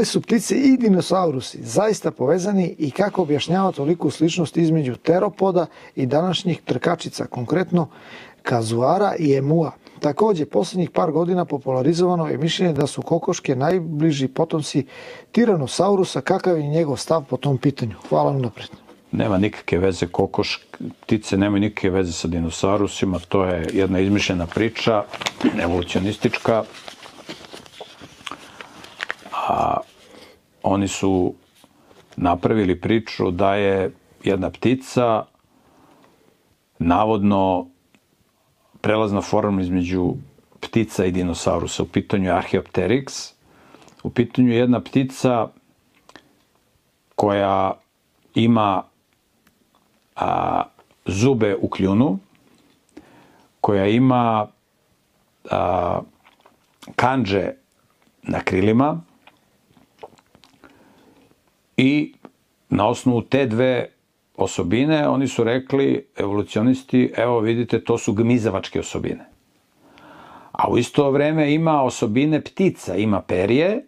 li su ptice i dinosaurusi zaista povezani i kako objašnjava toliku sličnost između teropoda i današnjih trkačica, konkretno kazuara i emua? Također, posljednjih par godina popularizovano je mišljenje da su kokoške najbliži potomci tiranosaurusa. Kakav je njegov stav po tom pitanju? Hvala vam napred. Nema nikakve veze ptice, nemaju nikakve veze sa dinosaurusima, to je jedna izmišljena priča, evolucionistička. A oni su napravili priču da je jedna ptica navodno prelazna forma između ptica i dinosaurusa. U pitanju je Archaeopteryx. U pitanju je jedna ptica koja ima zube u kljunu, koja ima kandže na krilima i na osnovu te dve osobine oni su rekli, evolucionisti, evo vidite, to su gmizavačke osobine. A u isto vreme ima osobine ptica, ima perje,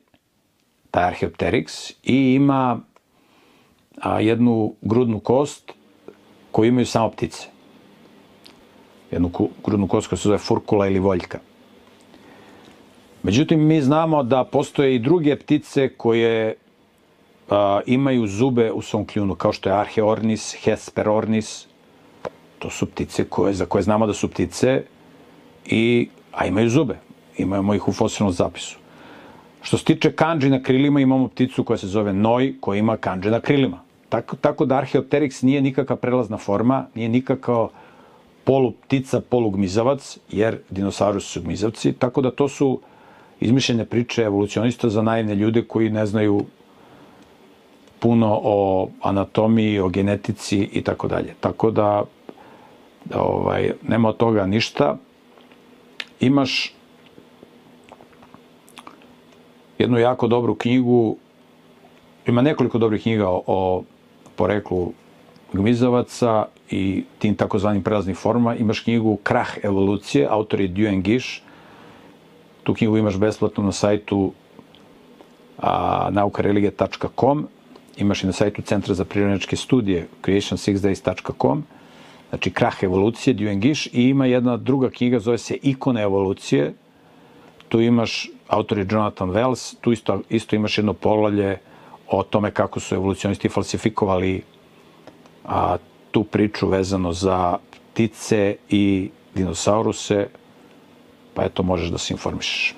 taj Archaeopteryx, i ima jednu grudnu kost koju imaju samo ptice. Jednu grudnu kost koja se zove furkula ili voljka. Međutim, mi znamo da postoje i druge ptice koje imaju zube u svom kljunu, kao što je Archeornis, Hesperornis. To su ptice za koje znamo da su ptice, a imaju zube. Imamo ih u fosilnom zapisu. Što se tiče kandži na krilima, imamo pticu koja se zove noj, koja ima kandže na krilima. Tako da Archaeopteryx nije nikakva prelazna forma, nije nikakav poluptica, polugmizavac, jer dinosaurusi su gmizavci, tako da to su izmišljene priče evolucionista za naivne ljude koji ne znaju puno o anatomiji, o genetici i tako dalje. Tako da nema od toga ništa. Imaš jednu jako dobru knjigu, ima nekoliko dobrih knjiga o poreklu gmizavaca i tim takozvanim prelaznim formama. Imaš knjigu Krah evolucije, autor je Duane Gish. Tu knjigu imaš besplatno na sajtu naukareligija.com. Imaš i na sajtu Centra za prirodnjačke studije creation6days.com. Znači, Krah evolucije, Duane Gish. I ima jedna druga knjiga, zove se Ikone evolucije. Tu imaš, autor je Jonathan Wells, tu isto imaš jedno poglavlje o tome kako su evolucionisti falsifikovali tu priču vezano za ptice i dinosauruse, pa eto, možeš da se informišeš.